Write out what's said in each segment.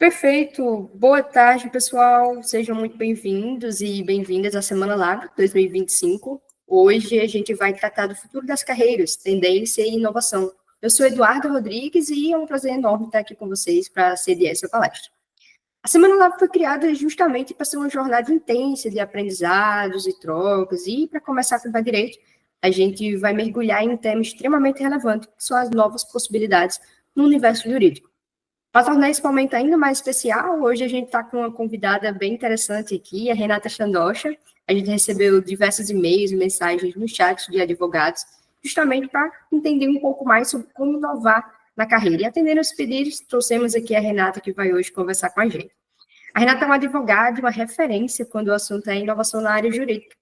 Perfeito. Boa tarde, pessoal. Sejam muito bem-vindos e bem-vindas à Semana Lab 2025. Hoje a gente vai tratar do futuro das carreiras, tendência e inovação. Eu sou Eduardo Rodrigues e é um prazer enorme estar aqui com vocês para ceder essa palestra. A Semana Lab foi criada justamente para ser uma jornada intensa de aprendizados e trocas, e para começar com o direito, a gente vai mergulhar em um tema extremamente relevante, que são as novas possibilidades no universo jurídico. Para tornar esse momento ainda mais especial, hoje a gente está com uma convidada bem interessante aqui, a Renata Chandocha. A gente recebeu diversos e-mails e mensagens no chat de advogados, justamente para entender um pouco mais sobre como inovar na carreira. E atendendo os pedidos, trouxemos aqui a Renata, que vai hoje conversar com a gente. A Renata é uma advogada, uma referência quando o assunto é inovação na área jurídica.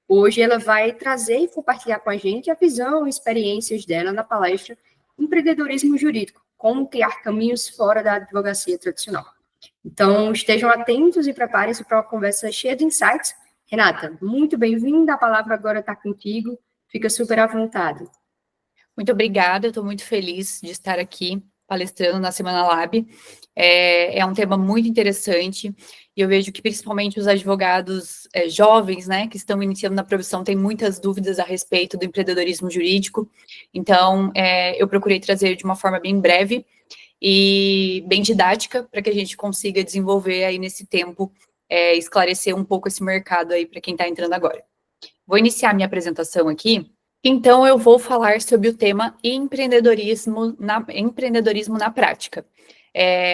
Hoje ela vai trazer e compartilhar com a gente a visão e experiências dela na palestra Empreendedorismo Jurídico, como criar caminhos fora da advocacia tradicional. Então, estejam atentos e preparem-se para uma conversa cheia de insights. Renata, muito bem-vinda, a palavra agora está contigo, fica super à vontade. Muito obrigada, eu estou muito feliz de estar aqui palestrando na Semana Lab. É um tema muito interessante e eu vejo que principalmente os advogados jovens, né, que estão iniciando na profissão, têm muitas dúvidas a respeito do empreendedorismo jurídico. Então, eu procurei trazer de uma forma bem breve e bem didática para que a gente consiga desenvolver aí nesse tempo, esclarecer um pouco esse mercado aí para quem está entrando agora. Vou iniciar minha apresentação aqui. Então, eu vou falar sobre o tema empreendedorismo na prática,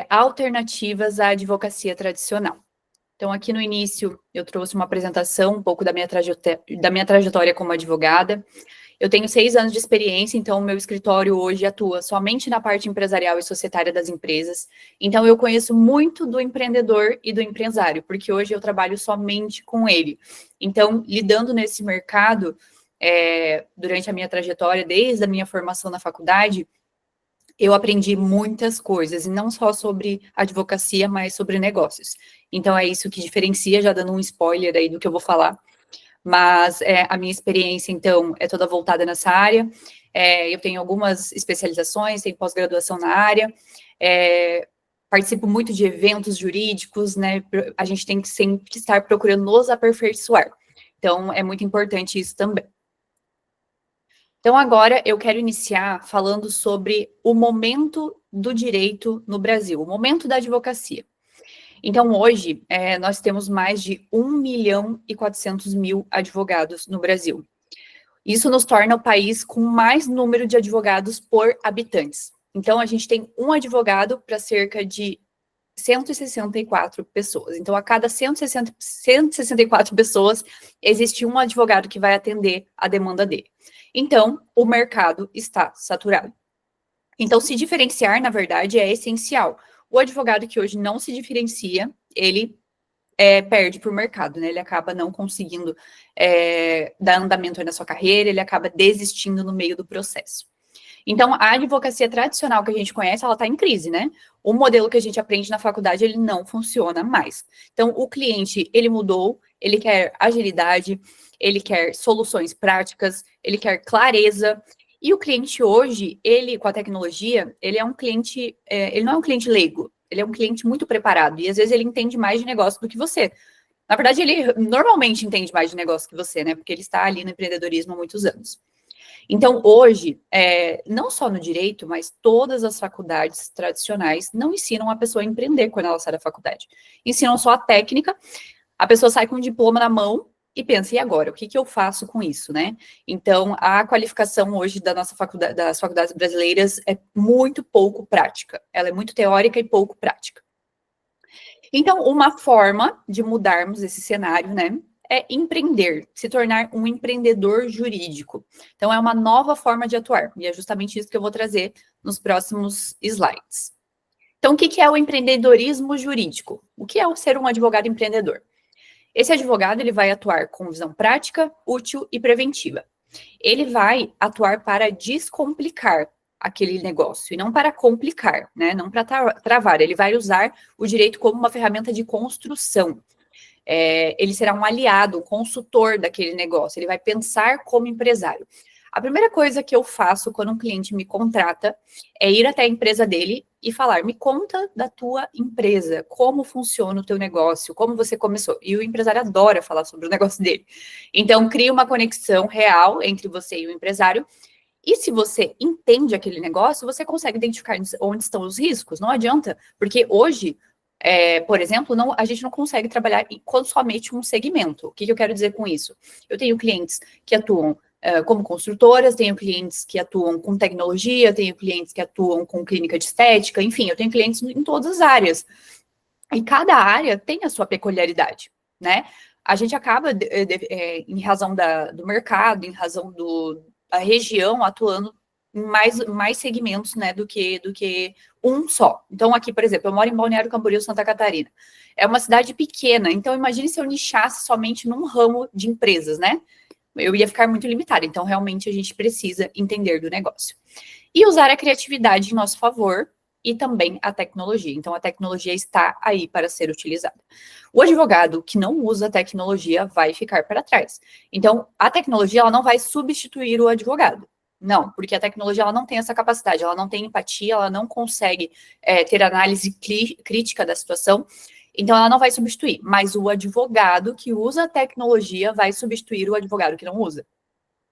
alternativas à advocacia tradicional. Então, aqui no início, eu trouxe uma apresentação, um pouco da minha trajetória como advogada. Eu tenho 6 anos de experiência, então o meu escritório hoje atua somente na parte empresarial e societária das empresas. Então, eu conheço muito do empreendedor e do empresário, porque hoje eu trabalho somente com ele. Então, lidando nesse mercado, durante a minha trajetória, desde a minha formação na faculdade, eu aprendi muitas coisas, e não só sobre advocacia, mas sobre negócios. Então, é isso que diferencia, já dando um spoiler aí do que eu vou falar. Mas a minha experiência, então, é toda voltada nessa área. Eu tenho algumas especializações, tenho pós-graduação na área, participo muito de eventos jurídicos, né? A gente tem que sempre estar procurando nos aperfeiçoar. Então, é muito importante isso também. Então, agora eu quero iniciar falando sobre o momento do direito no Brasil, o momento da advocacia. Então, hoje, nós temos mais de 1.400.000 advogados no Brasil. Isso nos torna o país com mais número de advogados por habitantes. Então, a gente tem um advogado para cerca de 164 pessoas. Então, a cada 164 pessoas, existe um advogado que vai atender a demanda dele. Então, o mercado está saturado. Então, se diferenciar, na verdade, é essencial. O advogado que hoje não se diferencia, ele perde para o mercado, né? Ele acaba não conseguindo dar andamento aí na sua carreira, ele acaba desistindo no meio do processo. Então, a advocacia tradicional que a gente conhece, ela está em crise, né? O modelo que a gente aprende na faculdade, ele não funciona mais. Então, o cliente, ele mudou, ele quer agilidade, ele quer soluções práticas, ele quer clareza. E o cliente hoje, ele, com a tecnologia, ele é um cliente, ele não é um cliente leigo, ele é um cliente muito preparado. E, às vezes, ele entende mais de negócio do que você. Na verdade, ele normalmente entende mais de negócio que você, né? Porque ele está ali no empreendedorismo há muitos anos. Então, hoje, não só no direito, mas todas as faculdades tradicionais não ensinam a pessoa a empreender quando ela sai da faculdade. Ensinam só a técnica, a pessoa sai com um diploma na mão e pensa, e agora? O que eu faço com isso, né? Então, a qualificação hoje das faculdades brasileiras é muito pouco prática. Ela é muito teórica e pouco prática. Então, uma forma de mudarmos esse cenário, né, é empreender, se tornar um empreendedor jurídico. Então, é uma nova forma de atuar, e é justamente isso que eu vou trazer nos próximos slides. Então, o que é o empreendedorismo jurídico? O que é ser um advogado empreendedor? Esse advogado, ele vai atuar com visão prática, útil e preventiva. Ele vai atuar para descomplicar aquele negócio, e não para complicar, né? Não para travar. Ele vai usar o direito como uma ferramenta de construção. Ele será um aliado, um consultor daquele negócio, ele vai pensar como empresário. A primeira coisa que eu faço quando um cliente me contrata é ir até a empresa dele e falar, me conta da tua empresa, como funciona o teu negócio, como você começou. E o empresário adora falar sobre o negócio dele. Então, cria uma conexão real entre você e o empresário. E se você entende aquele negócio, você consegue identificar onde estão os riscos. Não adianta, porque hoje, por exemplo, a gente não consegue trabalhar com somente um segmento. O que eu quero dizer com isso? Eu tenho clientes que atuam como construtoras, tenho clientes que atuam com tecnologia, tenho clientes que atuam com clínica de estética, enfim, eu tenho clientes em todas as áreas. E cada área tem a sua peculiaridade, né? A gente acaba, em razão do mercado, em razão da região, atuando em mais segmentos, né, do que um só. Então, aqui, por exemplo, eu moro em Balneário Camboriú, Santa Catarina. É uma cidade pequena, então imagine se eu nichasse somente num ramo de empresas, né? Eu ia ficar muito limitada. Então, realmente, a gente precisa entender do negócio. E usar a criatividade em nosso favor e também a tecnologia. Então, a tecnologia está aí para ser utilizada. O advogado que não usa a tecnologia vai ficar para trás. Então, a tecnologia ela não vai substituir o advogado. Não, porque a tecnologia ela não tem essa capacidade, ela não tem empatia, ela não consegue ter análise crítica da situação. Então, ela não vai substituir, mas o advogado que usa a tecnologia vai substituir o advogado que não usa.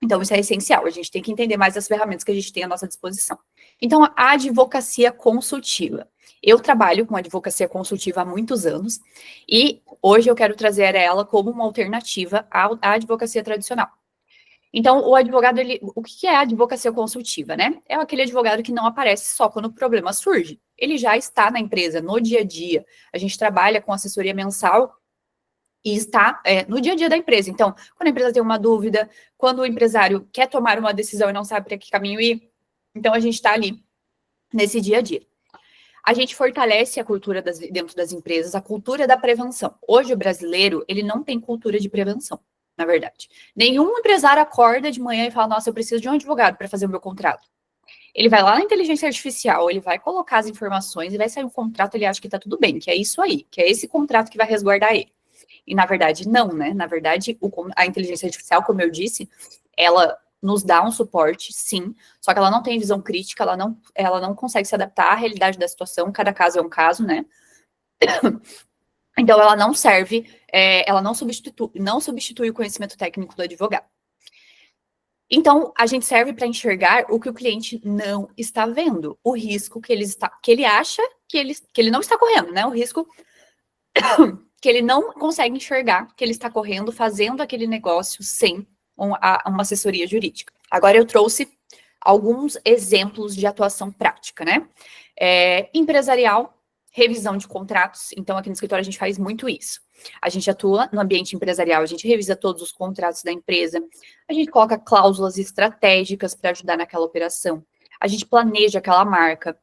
Então, isso é essencial, a gente tem que entender mais as ferramentas que a gente tem à nossa disposição. Então, a advocacia consultiva. Eu trabalho com advocacia consultiva há muitos anos e hoje eu quero trazer ela como uma alternativa à advocacia tradicional. Então, o advogado, o que é a advocacia consultiva, né? É aquele advogado que não aparece só quando o problema surge. Ele já está na empresa, no dia a dia. A gente trabalha com assessoria mensal e está no dia a dia da empresa. Então, quando a empresa tem uma dúvida, quando o empresário quer tomar uma decisão e não sabe para que caminho ir, então a gente está ali nesse dia a dia. A gente fortalece a cultura dentro das empresas, a cultura da prevenção. Hoje, o brasileiro, ele não tem cultura de prevenção, na verdade. Nenhum empresário acorda de manhã e fala, nossa, eu preciso de um advogado para fazer o meu contrato. Ele vai lá na inteligência artificial, ele vai colocar as informações e vai sair um contrato, ele acha que está tudo bem, que é isso aí, que é esse contrato que vai resguardar ele. E, na verdade, não, né? Na verdade, a inteligência artificial, como eu disse, ela nos dá um suporte, sim, só que ela não tem visão crítica, ela não consegue se adaptar à realidade da situação, cada caso é um caso, né? Então, ela não serve, ela não substitui o conhecimento técnico do advogado. Então, a gente serve para enxergar o que o cliente não está vendo, o risco que ele acha que ele não está correndo, né? O risco que ele não consegue enxergar que ele está correndo, fazendo aquele negócio sem uma assessoria jurídica. Agora eu trouxe alguns exemplos de atuação prática, né? Empresarial, revisão de contratos. Então, aqui no escritório a gente faz muito isso. A gente atua no ambiente empresarial, a gente revisa todos os contratos da empresa, a gente coloca cláusulas estratégicas para ajudar naquela operação, a gente planeja aquela marca,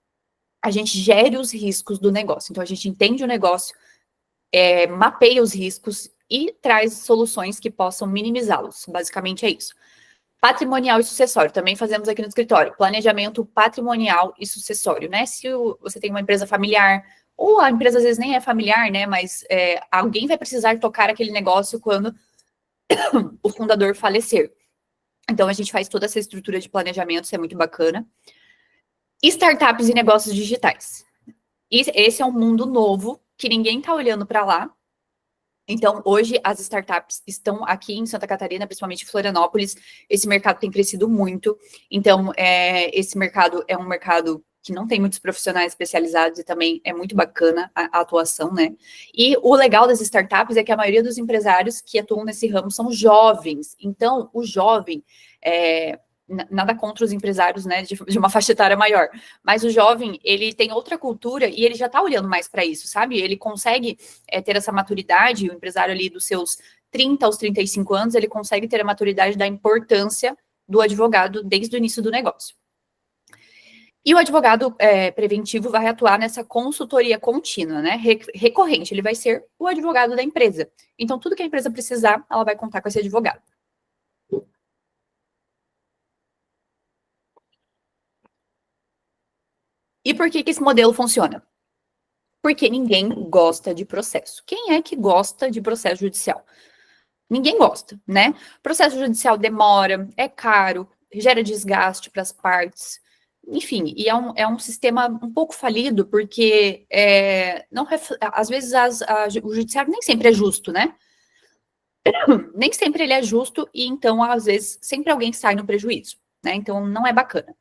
a gente gere os riscos do negócio. Então, a gente entende o negócio, mapeia os riscos e traz soluções que possam minimizá-los. Basicamente é isso. Patrimonial e sucessório, também fazemos aqui no escritório. Planejamento patrimonial e sucessório, né? Se você tem uma empresa familiar, ou a empresa às vezes nem é familiar, né? Mas alguém vai precisar tocar aquele negócio quando o fundador falecer. Então, a gente faz toda essa estrutura de planejamento, isso é muito bacana. Startups e negócios digitais. Esse é um mundo novo que ninguém está olhando para lá. Então, hoje, as startups estão aqui em Santa Catarina, principalmente em Florianópolis. Esse mercado tem crescido muito. Então, esse mercado é um mercado que não tem muitos profissionais especializados e também é muito bacana a atuação, né? E o legal das startups é que a maioria dos empresários que atuam nesse ramo são jovens. Então, o jovem... nada contra os empresários, né, de uma faixa etária maior, mas o jovem, ele tem outra cultura e ele já está olhando mais para isso, sabe? Ele consegue ter essa maturidade, o empresário ali dos seus 30 aos 35 anos, ele consegue ter a maturidade da importância do advogado desde o início do negócio. E o advogado preventivo vai atuar nessa consultoria contínua, né, recorrente, ele vai ser o advogado da empresa. Então, tudo que a empresa precisar, ela vai contar com esse advogado. E por que esse modelo funciona? Porque ninguém gosta de processo. Quem é que gosta de processo judicial? Ninguém gosta, né? Processo judicial demora, é caro, gera desgaste para as partes, enfim, e é um sistema um pouco falido, porque às vezes o judiciário nem sempre é justo, né? Nem sempre ele é justo, e então, às vezes, sempre alguém sai no prejuízo, né? Então, não é bacana.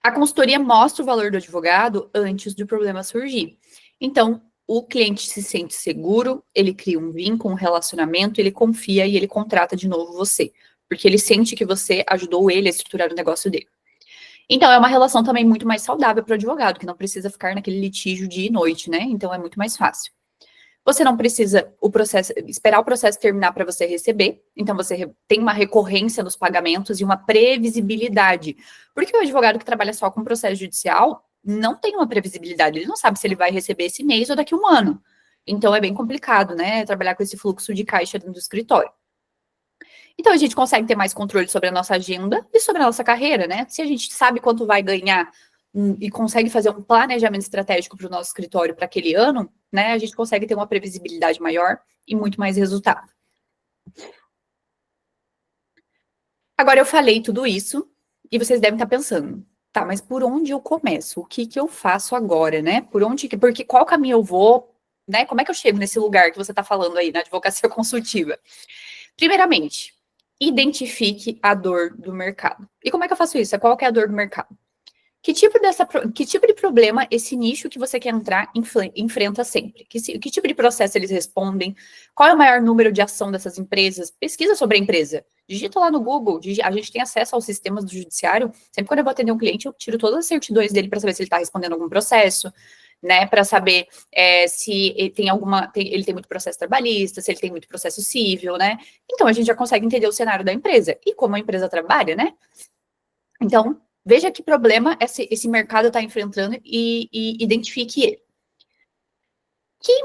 A consultoria mostra o valor do advogado antes do problema surgir. Então, o cliente se sente seguro, ele cria um vínculo, um relacionamento, ele confia e ele contrata de novo você, porque ele sente que você ajudou ele a estruturar o negócio dele. Então, é uma relação também muito mais saudável para o advogado, que não precisa ficar naquele litígio dia e noite, né? Então, é muito mais fácil. Você não precisa esperar o processo terminar para você receber, então você tem uma recorrência nos pagamentos e uma previsibilidade. Porque o advogado que trabalha só com processo judicial não tem uma previsibilidade, ele não sabe se ele vai receber esse mês ou daqui a um ano. Então é bem complicado, né, trabalhar com esse fluxo de caixa dentro do escritório. Então a gente consegue ter mais controle sobre a nossa agenda e sobre a nossa carreira, né? Se a gente sabe quanto vai ganhar e consegue fazer um planejamento estratégico para o nosso escritório para aquele ano, né, a gente consegue ter uma previsibilidade maior e muito mais resultado. Agora, eu falei tudo isso e vocês devem estar pensando, tá, mas por onde eu começo? O que eu faço agora, né? Porque qual caminho eu vou, né? Como é que eu chego nesse lugar que você está falando aí na advocacia consultiva? Primeiramente, identifique a dor do mercado. E como é que eu faço isso? Qual que é a dor do mercado? Que tipo de problema esse nicho que você quer entrar enfrenta sempre? Que tipo de processo eles respondem? Qual é o maior número de ação dessas empresas? Pesquisa sobre a empresa. Digita lá no Google. A gente tem acesso aos sistemas do judiciário. Sempre quando eu vou atender um cliente, eu tiro todas as certidões dele para saber se ele está respondendo algum processo, né? Para saber se ele ele tem muito processo trabalhista, se ele tem muito processo civil, né? Então, a gente já consegue entender o cenário da empresa e como a empresa trabalha, né? Então, veja que problema esse mercado está enfrentando e identifique ele.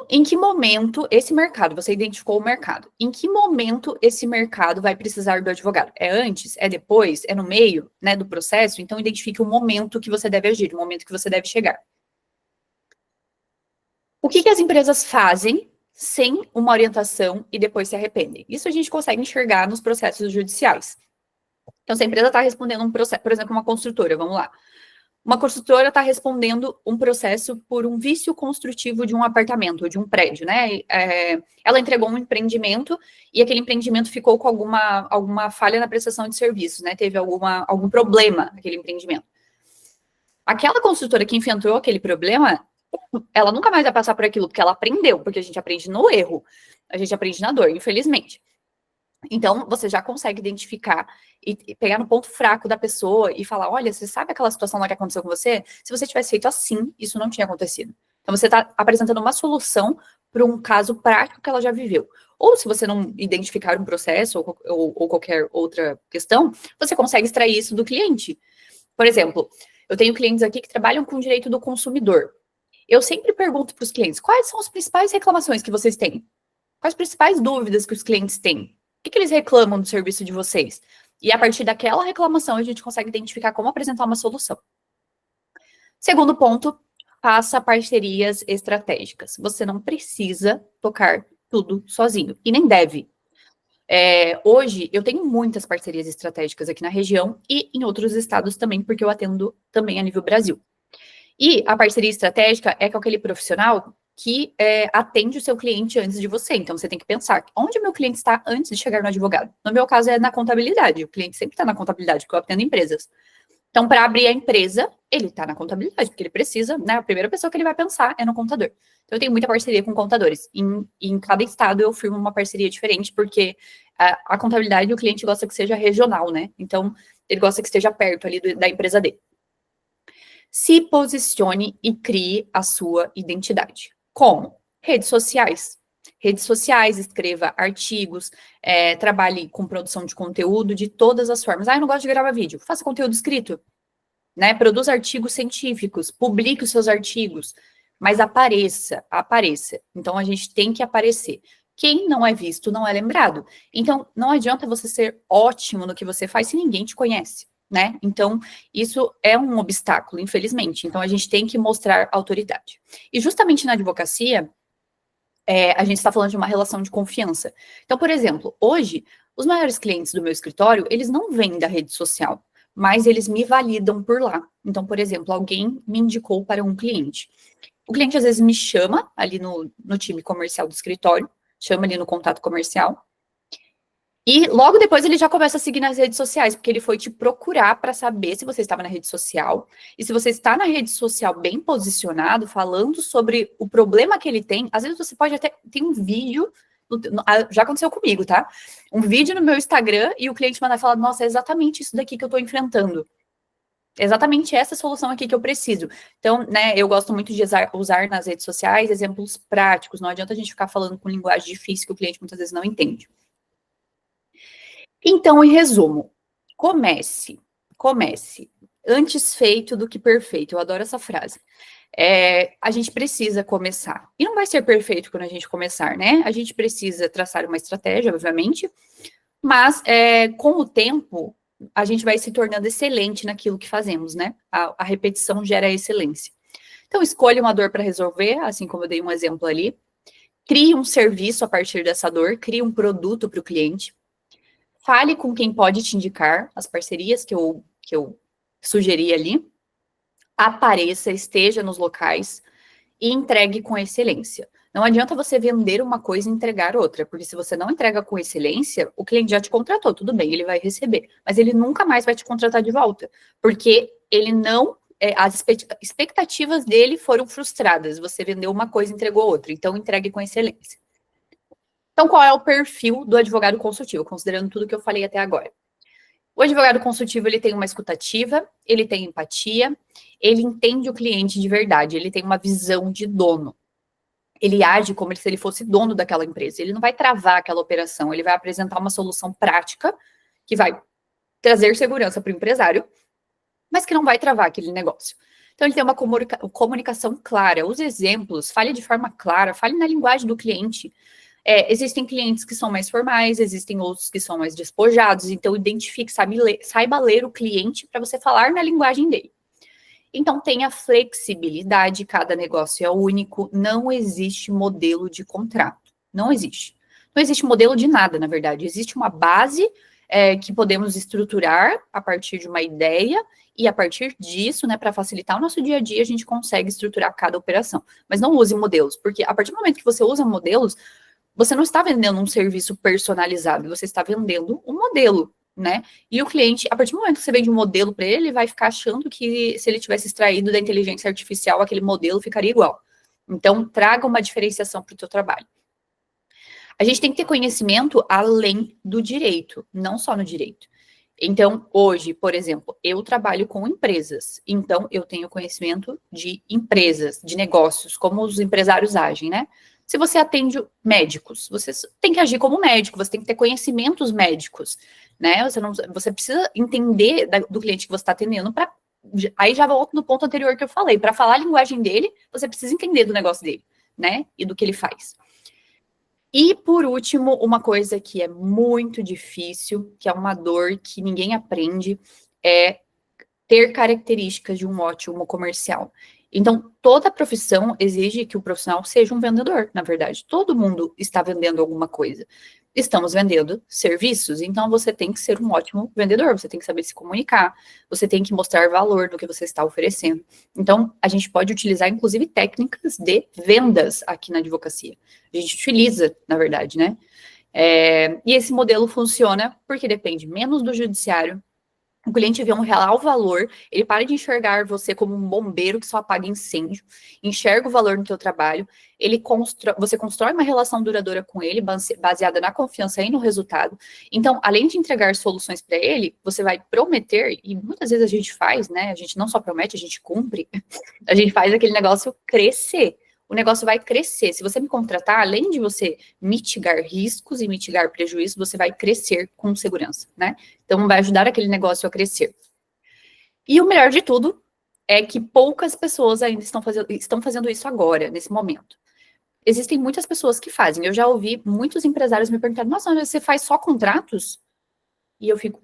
Em que momento esse mercado, você identificou o mercado, em que momento esse mercado vai precisar do advogado? É antes? É depois? É no meio, né, do processo? Então, identifique o momento que você deve agir, o momento que você deve chegar. O que as empresas fazem sem uma orientação e depois se arrependem? Isso a gente consegue enxergar nos processos judiciais. Então, se a empresa está respondendo um processo, por exemplo, uma construtora, vamos lá. Uma construtora está respondendo um processo por um vício construtivo de um apartamento, ou de um prédio, né? Ela entregou um empreendimento e aquele empreendimento ficou com alguma falha na prestação de serviços, né? Teve algum problema naquele empreendimento. Aquela construtora que enfrentou aquele problema, ela nunca mais vai passar por aquilo, porque ela aprendeu, porque a gente aprende no erro, a gente aprende na dor, infelizmente. Então, você já consegue identificar e pegar no ponto fraco da pessoa e falar, olha, você sabe aquela situação lá que aconteceu com você? Se você tivesse feito assim, isso não tinha acontecido. Então, você está apresentando uma solução para um caso prático que ela já viveu. Ou se você não identificar um processo ou qualquer outra questão, você consegue extrair isso do cliente. Por exemplo, eu tenho clientes aqui que trabalham com o direito do consumidor. Eu sempre pergunto para os clientes, quais são as principais reclamações que vocês têm? Quais as principais dúvidas que os clientes têm? O que eles reclamam do serviço de vocês? E a partir daquela reclamação, a gente consegue identificar como apresentar uma solução. Segundo ponto, faça parcerias estratégicas. Você não precisa tocar tudo sozinho, e nem deve. Hoje, eu tenho muitas parcerias estratégicas aqui na região e em outros estados também, porque eu atendo também a nível Brasil. E a parceria estratégica é com aquele profissional que atende o seu cliente antes de você. Então, você tem que pensar, onde o meu cliente está antes de chegar no advogado? No meu caso, é na contabilidade. O cliente sempre está na contabilidade, porque eu atendo empresas. Então, para abrir a empresa, ele está na contabilidade, porque ele precisa, né? A primeira pessoa que ele vai pensar é no contador. Então, eu tenho muita parceria com contadores. Em cada estado, eu firmo uma parceria diferente, porque a contabilidade, o cliente gosta que seja regional, né? Então, ele gosta que esteja perto ali da empresa dele. Se posicione e crie a sua identidade. Como? Redes sociais. Redes sociais, escreva artigos, trabalhe com produção de conteúdo de todas as formas. Eu não gosto de gravar vídeo. Faça conteúdo escrito, né? Produza artigos científicos, publique os seus artigos, mas apareça. Então, a gente tem que aparecer. Quem não é visto não é lembrado. Então, não adianta você ser ótimo no que você faz se ninguém te conhece, né? Então, isso é um obstáculo, infelizmente. Então, a gente tem que mostrar autoridade. E justamente na advocacia, a gente está falando de uma relação de confiança. Então, por exemplo, hoje, Os maiores clientes do meu escritório, eles não vêm da rede social, mas eles me validam por lá. Então, por exemplo, alguém me indicou para um cliente. O cliente às vezes me chama ali no time comercial do escritório, chama ali no contato comercial, e logo depois ele já começa a seguir nas redes sociais, porque ele foi te procurar para saber se você estava na rede social. E se você está na rede social bem posicionado, falando sobre o problema que ele tem, às vezes você pode até ter um vídeo, já aconteceu comigo, tá? Um vídeo no meu Instagram e o cliente mandar falar, nossa, é exatamente isso daqui que eu estou enfrentando. É exatamente essa solução aqui que eu preciso. Então, né, eu gosto muito de usar nas redes sociais exemplos práticos. Não adianta a gente ficar falando com linguagem difícil que o cliente muitas vezes não entende. Então, em resumo, comece. Antes feito do que perfeito. Eu adoro essa frase. A gente precisa começar. E não vai ser perfeito quando a gente começar, né? A gente precisa traçar uma estratégia, obviamente, mas com o tempo, a gente vai se tornando excelente naquilo que fazemos, né? A repetição gera excelência. Então, escolha uma dor para resolver, assim como eu dei um exemplo ali. Crie um serviço a partir dessa dor, crie um produto para o cliente. Fale com quem pode te indicar, as parcerias que eu sugeri ali. Apareça, esteja nos locais e entregue com excelência. Não adianta você vender uma coisa e entregar outra, porque se você não entrega com excelência, o cliente já te contratou, tudo bem, ele vai receber, mas ele nunca mais vai te contratar de volta, porque ele não, as expectativas dele foram frustradas, você vendeu uma coisa e entregou outra, então entregue com excelência. Então, qual é o perfil do advogado consultivo, considerando tudo que eu falei até agora? O advogado consultivo, ele tem uma escutativa, ele tem empatia, ele entende o cliente de verdade, ele tem uma visão de dono. Ele age como se ele fosse dono daquela empresa. Ele não vai travar aquela operação, ele vai apresentar uma solução prática que vai trazer segurança para o empresário, mas que não vai travar aquele negócio. Então, ele tem uma comunicação clara, use exemplos, fale de forma clara, fale na linguagem do cliente. Existem clientes que são mais formais, existem outros que são mais despojados, então identifique, saiba ler o cliente para você falar na linguagem dele. Então, tenha flexibilidade, cada negócio é único, não existe modelo de contrato, não existe. Não existe modelo de nada, na verdade, existe uma base que podemos estruturar a partir de uma ideia e a partir disso, né, para facilitar o nosso dia a dia, a gente consegue estruturar cada operação. Mas não use modelos, porque a partir do momento que você usa modelos, você não está vendendo um serviço personalizado, você está vendendo um modelo, né? E o cliente, a partir do momento que você vende um modelo para ele, ele vai ficar achando que se ele tivesse extraído da inteligência artificial, aquele modelo ficaria igual. Então, traga uma diferenciação para o teu trabalho. A gente tem que ter conhecimento além do direito, não só no direito. Então, hoje, por exemplo, eu trabalho com empresas, então eu tenho conhecimento de empresas, de negócios, como os empresários agem, né? Se você atende médicos, você tem que agir como médico, você tem que ter conhecimentos médicos, né? Você precisa entender do cliente que você está atendendo para. Aí já volto no ponto anterior que eu falei. Para falar a linguagem dele, você precisa entender do negócio dele, né? E do que ele faz. E, por último, uma coisa que é muito difícil, que é uma dor que ninguém aprende, é ter características de um ótimo comercial. Então, toda profissão exige que o profissional seja um vendedor, na verdade. Todo mundo está vendendo alguma coisa. Estamos vendendo serviços, então você tem que ser um ótimo vendedor, você tem que saber se comunicar, você tem que mostrar valor no que você está oferecendo. Então, a gente pode utilizar, inclusive, técnicas de vendas aqui na advocacia. A gente utiliza, na verdade, né? E esse modelo funciona porque depende menos do judiciário. O cliente vê um real valor, ele para de enxergar você como um bombeiro que só apaga incêndio, enxerga o valor no teu trabalho, você constrói uma relação duradoura com ele, baseada na confiança e no resultado. Então, além de entregar soluções para ele, você vai prometer, e muitas vezes a gente faz, né? A gente não só promete, a gente cumpre, a gente faz aquele negócio crescer. O negócio vai crescer. Se você me contratar, além de você mitigar riscos e mitigar prejuízos, você vai crescer com segurança, né? Então, vai ajudar aquele negócio a crescer. E o melhor de tudo é que poucas pessoas ainda estão fazendo isso agora, nesse momento. Existem muitas pessoas que fazem. Eu já ouvi muitos empresários me perguntar, nossa, você faz só contratos? E eu fico,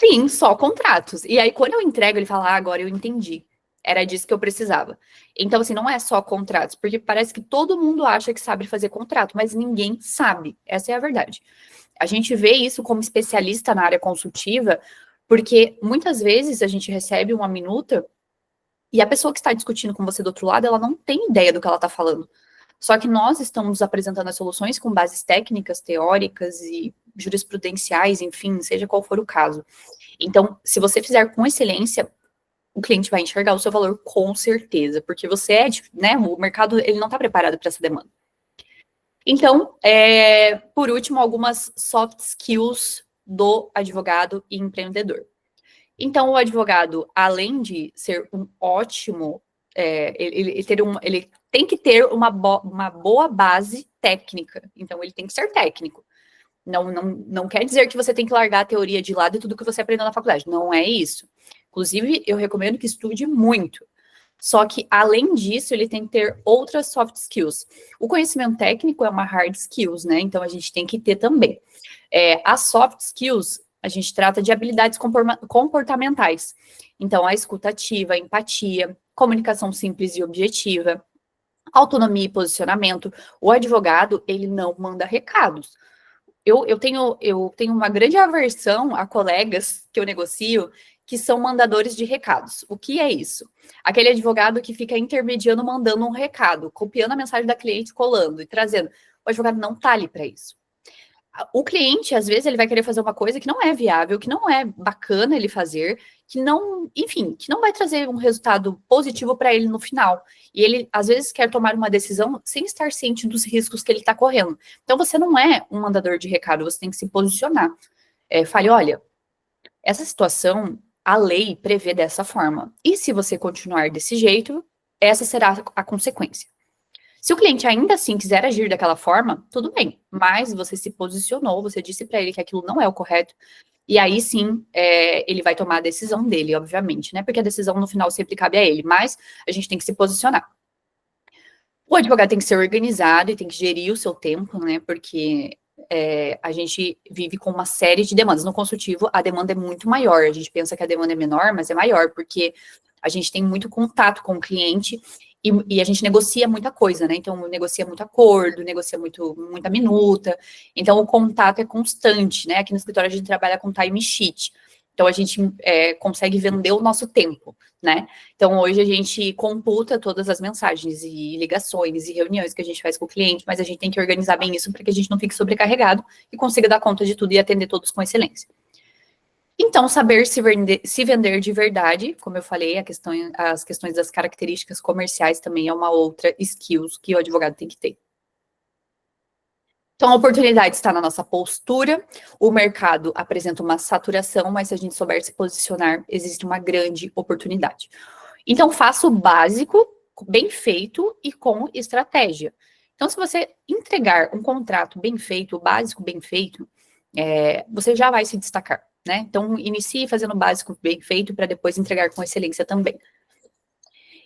sim, só contratos. E aí, quando eu entrego, ele fala, agora eu entendi. Era disso que eu precisava. Então, assim, não é só contratos, porque parece que todo mundo acha que sabe fazer contrato, mas ninguém sabe. Essa é a verdade. A gente vê isso como especialista na área consultiva, porque muitas vezes a gente recebe uma minuta e a pessoa que está discutindo com você do outro lado, ela não tem ideia do que ela está falando. Só que nós estamos apresentando as soluções com bases técnicas, teóricas e jurisprudenciais, enfim, seja qual for o caso. Então, se você fizer com excelência, o cliente vai enxergar o seu valor com certeza, porque você né, o mercado, ele não está preparado para essa demanda. Então, por último, algumas soft skills do advogado e empreendedor. Então, o advogado, além de ser um ótimo, ele tem que ter uma boa base técnica. Então, ele tem que ser técnico. Não quer dizer que você tem que largar a teoria de lado e tudo que você aprendeu na faculdade. Não é isso. Inclusive, eu recomendo que estude muito. Só que, além disso, ele tem que ter outras soft skills. O conhecimento técnico é uma hard skills, né? Então, a gente tem que ter também. As soft skills, a gente trata de habilidades comportamentais. Então, a escuta ativa, a empatia, comunicação simples e objetiva, autonomia e posicionamento. O advogado, ele não manda recados. Eu tenho uma grande aversão a colegas que eu negocio que são mandadores de recados. O que é isso? Aquele advogado que fica intermediando, mandando um recado, copiando a mensagem da cliente, colando e trazendo. O advogado não está ali para isso. O cliente, às vezes, ele vai querer fazer uma coisa que não é viável, que não é bacana ele fazer, que não, enfim, que não vai trazer um resultado positivo para ele no final. E ele, às vezes, quer tomar uma decisão sem estar ciente dos riscos que ele está correndo. Então, você não é um mandador de recado, você tem que se posicionar. Fale, olha, essa situação, a lei prevê dessa forma. E se você continuar desse jeito, essa será a consequência. Se o cliente ainda assim quiser agir daquela forma, tudo bem, mas você se posicionou, você disse para ele que aquilo não é o correto, e aí sim ele vai tomar a decisão dele, obviamente, né? Porque a decisão no final sempre cabe a ele, mas a gente tem que se posicionar. O advogado tem que ser organizado e tem que gerir o seu tempo, né? Porque a gente vive com uma série de demandas. No consultivo, a demanda é muito maior. A gente pensa que a demanda é menor, mas é maior, porque a gente tem muito contato com o cliente e a gente negocia muita coisa, né? Então, negocia muito acordo, negocia muita minuta. Então, o contato é constante, né? Aqui no escritório a gente trabalha com time sheet. Então, a gente consegue vender o nosso tempo, né? Então, hoje a gente computa todas as mensagens e ligações e reuniões que a gente faz com o cliente, mas a gente tem que organizar bem isso para que a gente não fique sobrecarregado e consiga dar conta de tudo e atender todos com excelência. Então, saber se vender de verdade, como eu falei, as questões das características comerciais também é uma outra skills que o advogado tem que ter. Então, a oportunidade está na nossa postura, o mercado apresenta uma saturação, mas se a gente souber se posicionar, existe uma grande oportunidade. Então, faça o básico, bem feito e com estratégia. Então, se você entregar um contrato bem feito, o básico bem feito, você já vai se destacar, né? Então, inicie fazendo o básico bem feito para depois entregar com excelência também.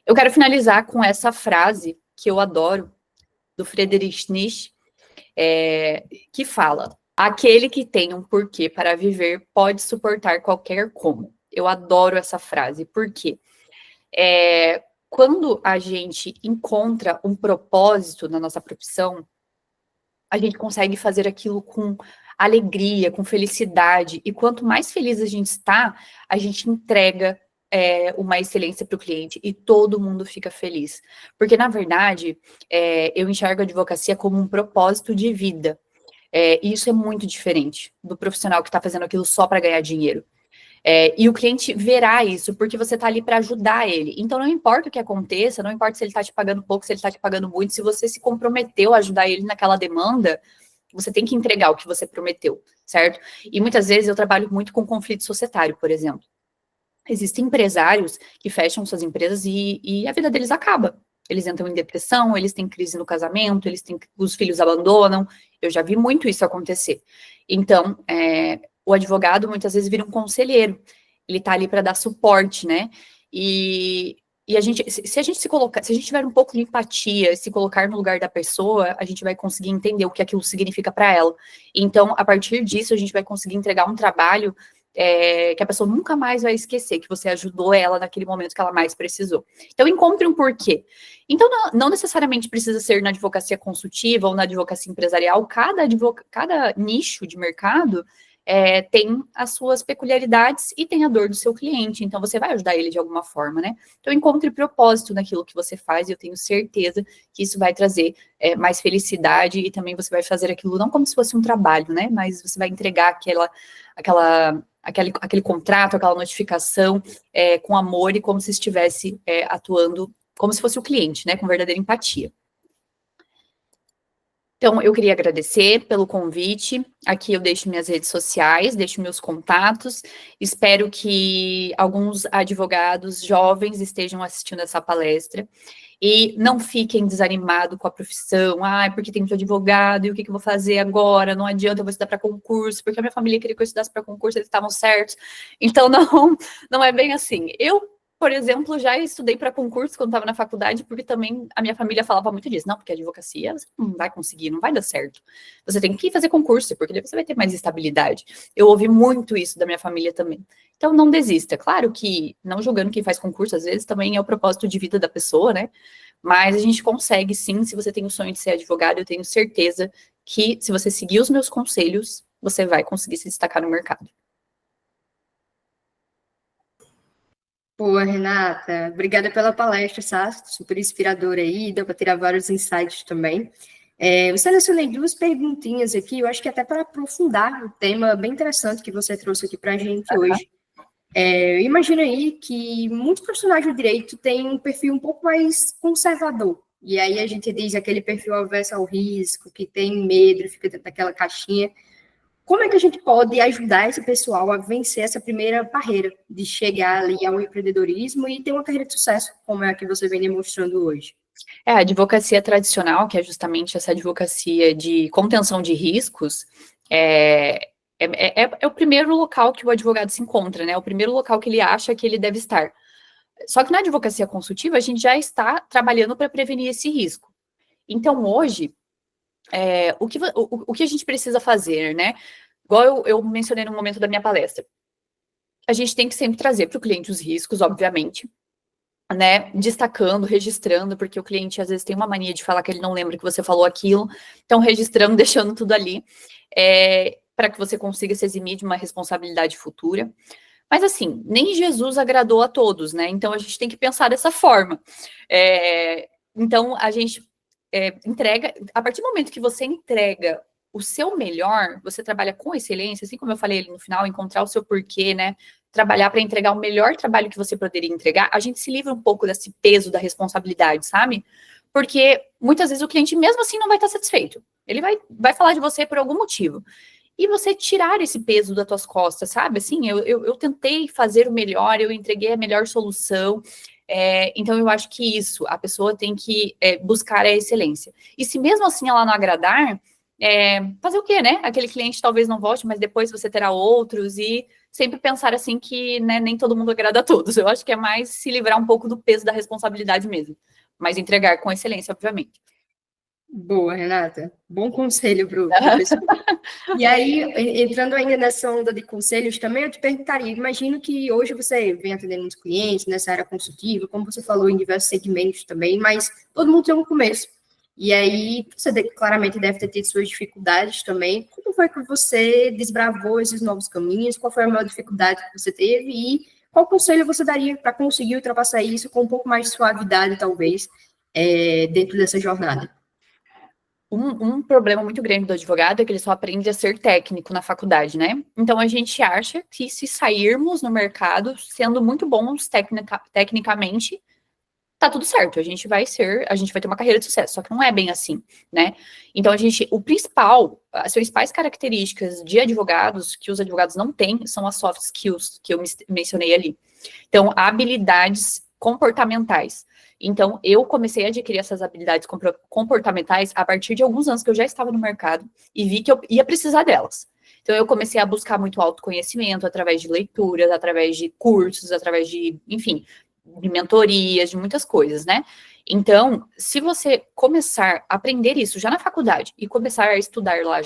Eu quero finalizar com essa frase que eu adoro, do Friedrich Nietzsche, que fala: aquele que tem um porquê para viver pode suportar qualquer como. Eu adoro essa frase, porque quando a gente encontra um propósito na nossa profissão, a gente consegue fazer aquilo com alegria, com felicidade, e quanto mais feliz a gente está, a gente entrega uma excelência para o cliente e todo mundo fica feliz. Porque, na verdade, eu enxergo a advocacia como um propósito de vida. E isso é muito diferente do profissional que está fazendo aquilo só para ganhar dinheiro. E o cliente verá isso, porque você está ali para ajudar ele. Então, não importa o que aconteça, não importa se ele está te pagando pouco, se ele está te pagando muito, se você se comprometeu a ajudar ele naquela demanda, você tem que entregar o que você prometeu, certo? E muitas vezes eu trabalho muito com conflito societário, por exemplo. Existem empresários que fecham suas empresas e a vida deles acaba. Eles entram em depressão, eles têm crise no casamento, os filhos abandonam. Eu já vi muito isso acontecer. Então, o advogado muitas vezes vira um conselheiro. Ele está ali para dar suporte, né? E a gente, se a gente tiver um pouco de empatia, se colocar no lugar da pessoa, a gente vai conseguir entender o que aquilo significa para ela. Então, a partir disso, a gente vai conseguir entregar um trabalho que a pessoa nunca mais vai esquecer que você ajudou ela naquele momento que ela mais precisou. Então, encontre um porquê. Então, não necessariamente precisa ser na advocacia consultiva ou na advocacia empresarial. Cada nicho de mercado tem as suas peculiaridades e tem a dor do seu cliente. Então, você vai ajudar ele de alguma forma, né? Então, encontre propósito naquilo que você faz e eu tenho certeza que isso vai trazer mais felicidade e também você vai fazer aquilo não como se fosse um trabalho, né? Mas você vai entregar aquele contrato, aquela notificação com amor e como se estivesse atuando como se fosse o cliente, né? Com verdadeira empatia. Então, eu queria agradecer pelo convite. Aqui eu deixo minhas redes sociais, deixo meus contatos. Espero que alguns advogados jovens estejam assistindo essa palestra e não fiquem desanimados com a profissão. Porque tem muito advogado, e o que eu vou fazer agora? Não adianta, eu vou estudar para concurso, porque a minha família queria que eu estudasse para concurso, eles estavam certos. Então, não é bem assim. Eu, por exemplo, já estudei para concurso quando estava na faculdade, porque também a minha família falava muito disso. Não, porque a advocacia você não vai conseguir, não vai dar certo. Você tem que fazer concurso, porque daí você vai ter mais estabilidade. Eu ouvi muito isso da minha família também. Então, não desista. Claro que, não julgando quem faz concurso, às vezes também é o propósito de vida da pessoa, né? Mas a gente consegue, sim, se você tem o sonho de ser advogado, eu tenho certeza que, se você seguir os meus conselhos, você vai conseguir se destacar no mercado. Boa, Renata. Obrigada pela palestra, tá? Super inspiradora aí, deu para tirar vários insights também. Eu selecionei duas perguntinhas aqui, eu acho que até para aprofundar o tema bem interessante que você trouxe aqui para a gente hoje. Imagina aí que muitos profissionais do direito têm um perfil um pouco mais conservador. E aí a gente diz aquele perfil averso ao risco, que tem medo, fica dentro daquela caixinha. Como é que a gente pode ajudar esse pessoal a vencer essa primeira barreira de chegar ali ao empreendedorismo e ter uma carreira de sucesso, como é a que você vem demonstrando hoje? A advocacia tradicional, que é justamente essa advocacia de contenção de riscos, é o primeiro local que o advogado se encontra, né? É o primeiro local que ele acha que ele deve estar. Só que na advocacia consultiva, a gente já está trabalhando para prevenir esse risco. Então, hoje, o que a gente precisa fazer, né? Igual eu mencionei no momento da minha palestra, a gente tem que sempre trazer para o cliente os riscos, obviamente, né, destacando, registrando, porque o cliente às vezes tem uma mania de falar que ele não lembra que você falou aquilo, então registrando, deixando tudo ali, para que você consiga se eximir de uma responsabilidade futura. Mas assim, nem Jesus agradou a todos, né? Então a gente tem que pensar dessa forma. Então a gente entrega, a partir do momento que você entrega o seu melhor, você trabalha com excelência, assim como eu falei ali no final, encontrar o seu porquê, né? Trabalhar para entregar o melhor trabalho que você poderia entregar, a gente se livra um pouco desse peso da responsabilidade, sabe? Porque muitas vezes o cliente mesmo assim não vai estar satisfeito. Ele vai falar de você por algum motivo. E você tirar esse peso das tuas costas, sabe? Assim, eu tentei fazer o melhor, eu entreguei a melhor solução. Então, eu acho que isso, a pessoa tem que buscar a excelência. E se mesmo assim ela não agradar, fazer o quê, né? Aquele cliente talvez não volte, mas depois você terá outros e sempre pensar assim que, né, nem todo mundo agrada a todos. Eu acho que é mais se livrar um pouco do peso da responsabilidade mesmo, mas entregar com excelência, obviamente. Boa, Renata. Bom conselho para o pessoal. E aí, entrando ainda nessa onda de conselhos também, eu te perguntaria, imagino que hoje você vem atendendo muitos clientes nessa área consultiva, como você falou, em diversos segmentos também, mas todo mundo tem um começo. E aí, você claramente deve ter tido suas dificuldades também. Como foi que você desbravou esses novos caminhos? Qual foi a maior dificuldade que você teve? E qual conselho você daria para conseguir ultrapassar isso com um pouco mais de suavidade, talvez, dentro dessa jornada? Um problema muito grande do advogado é que ele só aprende a ser técnico na faculdade, né? Então, a gente acha que se sairmos no mercado sendo muito bons tecnicamente, tá tudo certo, a gente vai ter uma carreira de sucesso, só que não é bem assim, né? Então, as principais características de advogados que os advogados não têm são as soft skills que eu mencionei ali. Então, habilidades comportamentais. Então, eu comecei a adquirir essas habilidades comportamentais a partir de alguns anos que eu já estava no mercado e vi que eu ia precisar delas. Então, eu comecei a buscar muito autoconhecimento através de leituras, através de cursos, através de, enfim, de mentorias, de muitas coisas, né? Então, se você começar a aprender isso já na faculdade e começar a estudar lá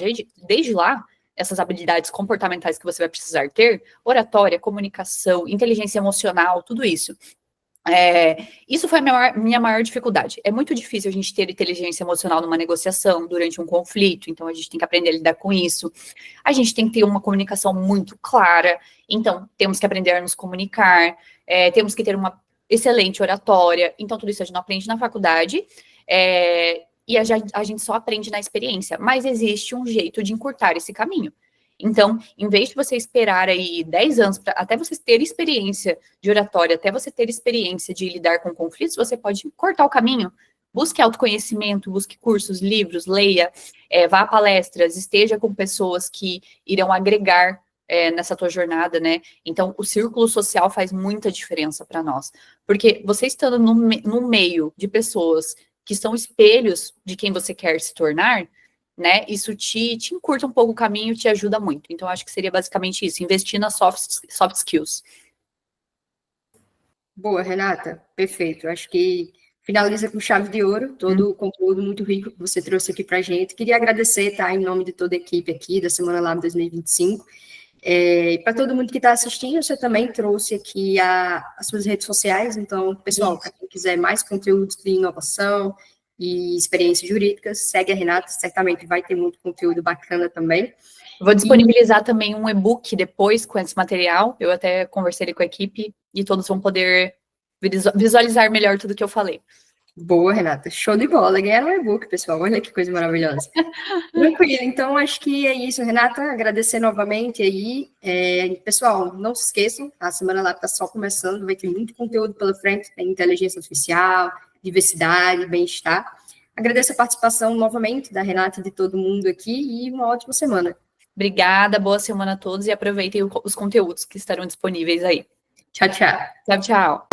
desde lá, essas habilidades comportamentais que você vai precisar ter, oratória, comunicação, inteligência emocional, tudo isso. Isso foi a minha maior dificuldade. É muito difícil a gente ter inteligência emocional numa negociação, durante um conflito, então a gente tem que aprender a lidar com isso. A gente tem que ter uma comunicação muito clara, então temos que aprender a nos comunicar, temos que ter uma excelente oratória, então tudo isso a gente não aprende na faculdade, e a gente só aprende na experiência, mas existe um jeito de encurtar esse caminho. Então, em vez de você esperar aí 10 anos até você ter experiência de oratória, até você ter experiência de lidar com conflitos, você pode cortar o caminho. Busque autoconhecimento, busque cursos, livros, leia, vá a palestras, esteja com pessoas que irão agregar nessa tua jornada, né? Então, o círculo social faz muita diferença para nós. Porque você estando no meio de pessoas que são espelhos de quem você quer se tornar, né, isso te encurta um pouco o caminho, te ajuda muito. Então, acho que seria basicamente isso, investir nas soft skills. Boa, Renata, perfeito. Acho que finaliza com chave de ouro, todo o conteúdo muito rico que você trouxe aqui para a gente. Queria agradecer, tá, em nome de toda a equipe aqui da Semana Lab 2025. Para todo mundo que está assistindo, você também trouxe aqui as suas redes sociais. Então, pessoal, para quem quiser mais conteúdos de inovação e experiências jurídicas, segue a Renata, certamente vai ter muito conteúdo bacana também. Vou disponibilizar também um e-book depois com esse material, eu até conversei com a equipe e todos vão poder visualizar melhor tudo que eu falei. Boa, Renata, show de bola, ganharam um e-book, pessoal, olha que coisa maravilhosa. Tranquilo, então acho que é isso, Renata, agradecer novamente aí, pessoal, não se esqueçam, a Semana Lab está só começando, vai ter muito conteúdo pela frente, tem inteligência artificial, diversidade, bem-estar. Agradeço a participação novamente da Renata e de todo mundo aqui e uma ótima semana. Obrigada, boa semana a todos e aproveitem os conteúdos que estarão disponíveis aí. Tchau, tchau. Tchau, tchau.